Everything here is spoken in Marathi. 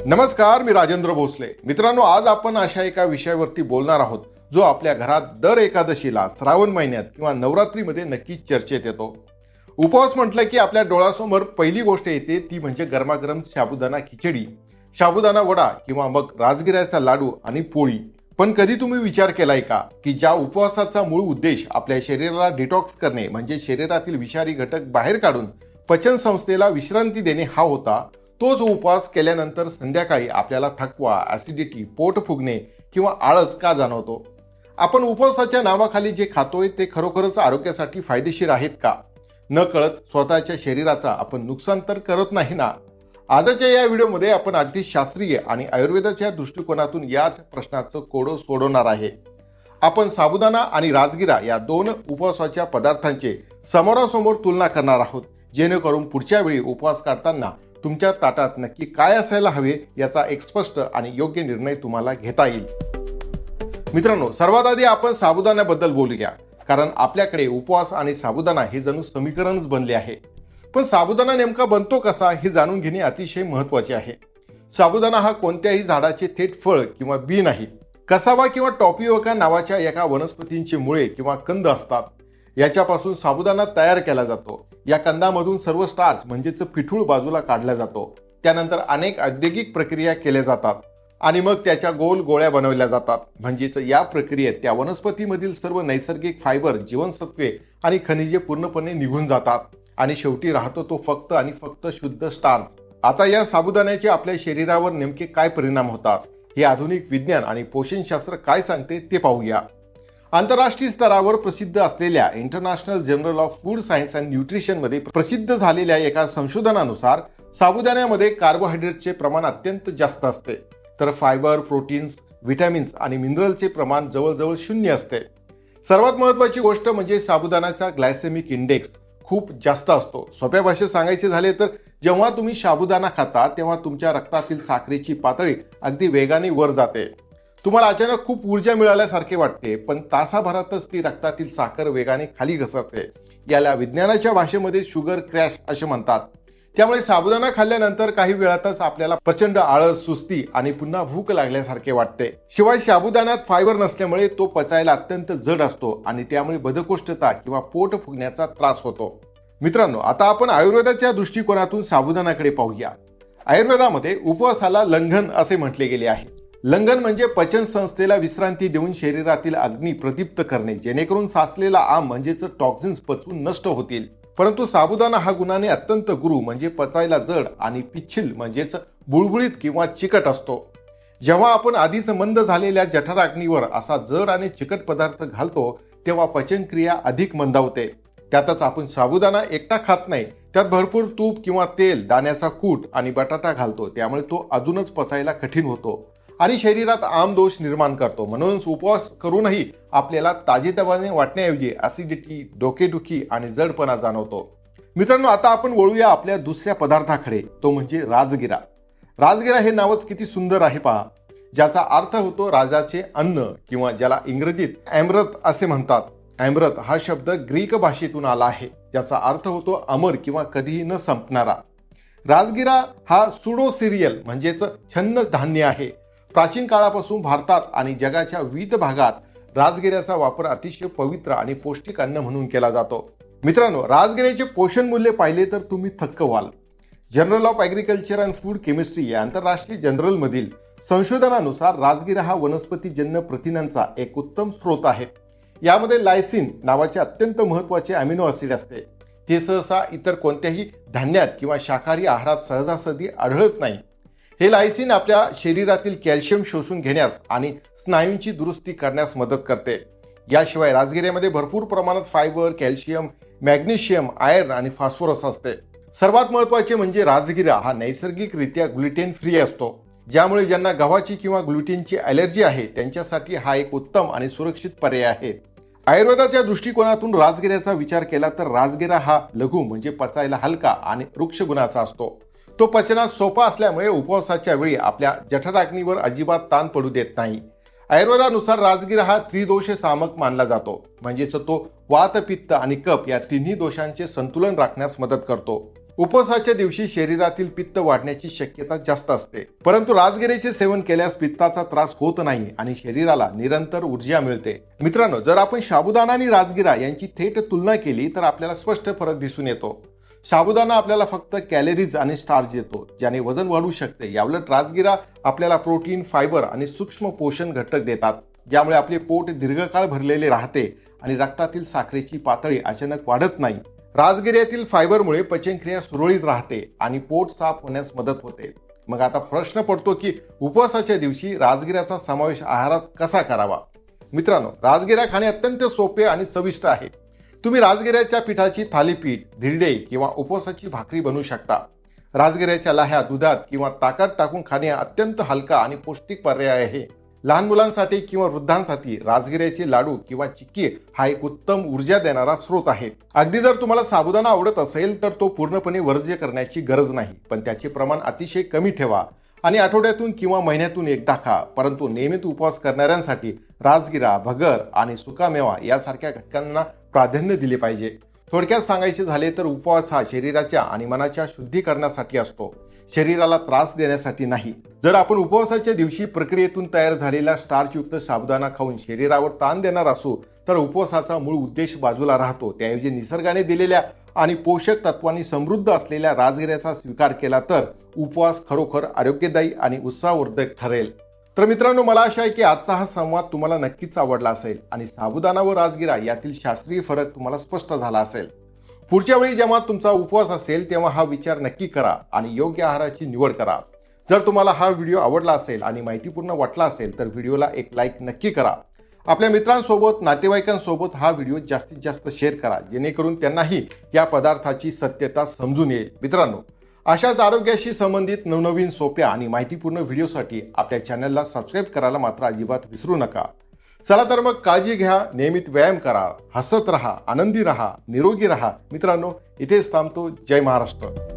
नमस्कार, मी राजेंद्र भोसले. मित्रांनो, आज आपण अशा एका विषयावरती बोलणार आहोत जो आपल्या घरात दर एकादशीला, श्रावण महिन्यात किंवा नवरात्रीमध्ये नक्कीच चर्चेत येतो. उपवास म्हटलं की आपल्या डोळ्यासमोर पहिली गोष्ट येते ती म्हणजे गरमागरम साबुदाणा खिचडी, साबुदाणा वडा किंवा मग राजगिऱ्याचा लाडू आणि पोळी. पण कधी तुम्ही विचार केलाय का की ज्या उपवासाचा मूळ उद्देश आपल्या शरीराला डिटॉक्स करणे म्हणजे शरीरातील विषारी घटक बाहेर काढून पचन संस्थेला विश्रांती देणे हा होता, तोच उपवास केल्यानंतर संध्याकाळी आपल्याला थकवा, ॲसिडिटी, पोट फुगणे किंवा आळस का जाणवतो? आपण उपवासाच्या नावाखाली जे खातोय ते खरोखरच आरोग्यासाठी फायदेशीर आहेत का? न कळत स्वतःच्या शरीराचा आपण नुकसान तर करत नाही ना? आजच्या या व्हिडिओमध्ये आपण अगदी शास्त्रीय आणि आयुर्वेदाच्या दृष्टिकोनातून याच प्रश्नाचं कोडं सोडवणार आहे. आपण साबुदाणा आणि राजगिरा या दोन उपवासाच्या पदार्थांचे समोरासमोर तुलना करणार आहोत, जेणेकरून पुढच्या वेळी उपवास काढताना तुमच्या ताटात नक्की काय असायला हवे याचा एक स्पष्ट आणि योग्य निर्णय तुम्हाला घेता येईल. मित्रांनो, सर्वात आधी आपण साबुदाण्याबद्दल बोलूया, कारण आपल्याकडे उपवास आणि साबुदाणा हे जणू समीकरणच बनले आहे. पण साबुदाणा नेमका बनतो कसा हे जाणून घेणे अतिशय महत्त्वाचे आहे. साबुदाणा हा कोणत्याही झाडाचे थेट फळ किंवा बी नाही. कसावा किंवा टॉपिओका नावाच्या एका वनस्पतींची मुळे किंवा कंद असतात. याच्यापासून साबुदाणा तयार केला जातो. या कंदामधून सर्व स्टार्च म्हणजेच पिठूळ बाजूला काढला जातो. त्यानंतर अनेक औद्योगिक प्रक्रिया केल्या जातात आणि मग त्याच्या गोल गोळ्या बनवल्या जातात. म्हणजेच या प्रक्रियेत त्या वनस्पतीमधील सर्व नैसर्गिक फायबर, जीवनसत्वे आणि खनिजे पूर्णपणे निघून जातात आणि शेवटी राहतो तो फक्त आणि फक्त शुद्ध स्टार्च. आता या साबुदाण्याचे आपल्या शरीरावर नेमके काय परिणाम होतात हे आधुनिक विज्ञान आणि पोषणशास्त्र काय सांगते ते पाहूया. आंतरराष्ट्रीय स्तरावर प्रसिद्ध असलेल्या international journal of food science and न्यूट्रिशनमध्ये प्रसिद्ध झालेल्या एका संशोधनानुसार साबुदाण्यामध्ये कार्बोहायड्रेटचे प्रमाण अत्यंत जास्त असते, तर फायबर, प्रोटीन्स, व्हिटॅमिन्स आणि मिनरलचे प्रमाण जवळजवळ 0 असते. सर्वात महत्त्वाची गोष्ट म्हणजे साबुदाण्याचा ग्लायसेमिक इंडेक्स खूप जास्त असतो. सोप्या भाषेत सांगायचे झाले तर जेव्हा तुम्ही साबुदाणा खाता तेव्हा तुमच्या रक्तातील साखरेची पातळी अगदी वेगाने वर जाते. तुम्हाला अचानक खूप ऊर्जा मिळाल्यासारखे वाटते, पण तासाभरातच ती रक्तातील साखर वेगाने खाली घसरते. याला विज्ञानाच्या भाषेमध्ये शुगर क्रॅश असे म्हणतात. त्यामुळे साबुदाणा खाल्ल्यानंतर काही वेळातच आपल्याला प्रचंड आळस, सुस्ती आणि पुन्हा भूक लागल्यासारखे वाटते. शिवाय साबुदाण्यात फायबर नसल्यामुळे तो पचायला अत्यंत जड असतो आणि त्यामुळे बद्धकोष्ठता किंवा पोट फुगण्याचा त्रास होतो. मित्रांनो, आता आपण आयुर्वेदाच्या दृष्टिकोनातून साबुदाण्याकडे पाहूया. आयुर्वेदामध्ये उपवासाला लंघन असे म्हटले गेले आहे. लंघन म्हणजे पचन संस्थेला विश्रांती देऊन शरीरातील अग्नी प्रदीप्त करणे, जेणेकरून साचलेला आम म्हणजेच टॉक्झिन्स पचून नष्ट होतील. परंतु साबुदाणा हा गुणाने अत्यंत गुरू म्हणजे पचायला जड आणि पिच्छिल म्हणजेच बुळबुळीत किंवा चिकट असतो. जेव्हा आपण आधीच मंद झालेल्या जठराग्नीवर असा जड आणि चिकट पदार्थ घालतो तेव्हा पचनक्रिया अधिक मंदावते. त्यातच आपण साबुदाणा एकटा खात नाही, त्यात भरपूर तूप किंवा तेल, दाण्याचा कूट आणि बटाटा घालतो. त्यामुळे तो अजूनच पचायला कठीण होतो आणि शरीरात आमदोष निर्माण करतो. म्हणूनच उपवास करूनही आपल्याला ताजेतवाने वाटण्याऐवजी ॲसिडिटी, डोकेदुखी आणि जडपणा जाणवतो. मित्रांनो, आता आपण वळूया आपल्या दुसऱ्या पदार्थाकडे, तो म्हणजे राजगिरा. राजगिरा हे नावच किती सुंदर आहे पहा, ज्याचा अर्थ होतो राजाचे अन्न किंवा ज्याला इंग्रजीत अमृत असे म्हणतात. अमृत हा शब्द ग्रीक भाषेतून आला आहे, ज्याचा अर्थ होतो अमर किंवा कधीही न संपणारा. राजगिरा हा सुडो सिरियल म्हणजेच छन्न धान्य आहे. प्राचीन काळापासून भारतात आणि जगाच्या विविध भागात राजगिऱ्याचा वापर अतिशय पवित्र आणि पौष्टिक अन्न म्हणून केला जातो. मित्रांनो, राजगिऱ्याचे पोषण मूल्य पाहिले तर तुम्ही थक्क व्हाल. Journal of agriculture and food chemistry या आंतरराष्ट्रीय जर्नलमधील संशोधनानुसार राजगिरा हा वनस्पतीजन्य प्रथिनांचा एक उत्तम स्रोत आहे. यामध्ये लायसिन नावाचे अत्यंत महत्त्वाचे अमिनो ॲसिड असते. ते सहसा इतर कोणत्याही धान्यात किंवा शाकाहारी आहारात सहजासहजी आढळत नाही. हे लायसिन आपल्या शरीरातील कॅल्शियम शोषून घेण्यास आणि स्नायूंची दुरुस्ती करण्यास मदत करते. याशिवाय राजगिऱ्यामध्ये भरपूर प्रमाणात फायबर, कॅल्शियम, मॅग्नेशियम, आयर्न आणि फॉस्फरस असते. सर्वात महत्त्वाचे म्हणजे राजगिरा हा नैसर्गिकरित्या ग्लुटेन फ्री असतो, ज्यामुळे ज्यांना गव्हाची किंवा ग्लुटेनची ॲलर्जी आहे त्यांच्यासाठी हा एक उत्तम आणि सुरक्षित पर्याय आहे. आयुर्वेदाच्या दृष्टिकोनातून राजगिऱ्याचा विचार केला तर राजगिरा हा लघु म्हणजे पचायला हलका आणि वृक्ष गुणाचा असतो. तो पचनात सोपा असल्यामुळे उपवासाच्या वेळी आपल्या जठराग्नीवर अजिबात ताण पडू देत नाही. आयुर्वेदानुसार राजगिरा हा त्रिदोष सामक मानला जातो, म्हणजेच तो वात, पित्त आणि कफ या तिन्ही दोषांचे संतुलन राखण्यास मदत करतो. उपवासाच्या दिवशी शरीरातील पित्त वाढण्याची शक्यता जास्त असते, परंतु राजगिऱ्याचे सेवन केल्यास पित्ताचा त्रास होत नाही आणि शरीराला निरंतर ऊर्जा मिळते. मित्रांनो, जर आपण साबुदाणा आणि राजगिरा यांची थेट तुलना केली तर आपल्याला स्पष्ट फरक दिसून येतो. साबुदाणा आपल्याला फक्त कॅलरीज आणि स्टार्च देतो, ज्याने वजन वाढू शकते. याउलट राजगिरा आपल्याला प्रोटीन, फायबर आणि सूक्ष्म पोषण घटक देतात, ज्यामुळे आपले पोट दीर्घकाळ भरलेले राहते आणि रक्तातील साखरेची पातळी अचानक वाढत नाही. राजगिऱ्यातील फायबरमुळे पचनक्रिया सुरळीत राहते आणि पोट साफ होण्यास मदत होते. मग आता प्रश्न पडतो की उपवासाच्या दिवशी राजगिऱ्याचा समावेश आहारात कसा करावा? मित्रांनो, राजगिरा खाणे अत्यंत सोपे आणि चविष्ट आहे. तुम्ही राजगिऱ्याच्या पिठाची थालीपीठ, धिरडे किंवा उपवासाची भाकरी बनवू शकता. राजगिऱ्याच्या लाह्या दुधात किंवा ताकात टाकून खाणे अत्यंत हलका आणि पौष्टिक पर्याय आहे. लहान मुलांसाठी किंवा वृद्धांसाठी राजगिऱ्याचे लाडू किंवा चिक्की हा एक उत्तम ऊर्जा देणारा स्रोत आहे. अगदी जर तुम्हाला साबुदाणा आवडत असेल तर तो पूर्णपणे वर्ज्य करण्याची गरज नाही, पण त्याचे प्रमाण अतिशय कमी ठेवा आणि आठवड्यातून किंवा महिन्यातून एकदा खा. परंतु नियमित उपवास करणाऱ्यांसाठी राजगिरा, भगर आणि सुकामेवा यासारख्या घटकांना प्राधान्य दिले पाहिजे. थोडक्यात सांगायचे झाले तर उपवास हा शरीराच्या आणि मनाच्या शुद्धीकरणासाठी असतो, शरीराला त्रास देण्यासाठी नाही. जर आपण उपवासाच्या दिवशी प्रक्रियेतून तयार झालेला स्टार्चयुक्त साबुदाणा खाऊन शरीरावर ताण देणार असू तर उपवासाचा मूळ उद्देश बाजूला राहतो. त्याऐवजी निसर्गाने दिलेल्या आणि पोषक तत्वांनी समृद्ध असलेल्या राजगिऱ्याचा स्वीकार केला तर उपवास खरोखर आरोग्यदायी आणि उत्साहवर्धक ठरेल. तर मित्रांनो, मला आशा आहे की आजचा हा संवाद तुम्हाला नक्कीच आवडला असेल आणि साबुदाणा व राजगिरा यातील शास्त्रीय फरक तुम्हाला स्पष्ट झाला असेल. पुढच्या वेळी जेव्हा तुमचा उपवास असेल तेव्हा हा विचार नक्की करा आणि योग्य आहाराची निवड करा. जर तुम्हाला हा व्हिडिओ आवडला असेल आणि माहितीपूर्ण वाटला असेल तर व्हिडिओला एक लाईक नक्की करा. आपल्या मित्रांसोबत, नातेवाईकांसोबत हा व्हिडिओ जास्तीत जास्त शेअर करा, जेणेकरून त्यांनाही या पदार्थाची सत्यता समजून येईल. मित्रांनो, अशाच आरोग्याशी संबंधित नवनवीन, सोप्या आणि माहितीपूर्ण व्हिडिओसाठी आपल्या चॅनलला सबस्क्राईब करायला मात्र अजिबात विसरू नका. चला तर मग काळजी घ्या, नियमित व्यायाम करा, हसत रहा, आनंदी रहा, निरोगी रहा. मित्रांनो, इथेच थांबतो. जय महाराष्ट्र.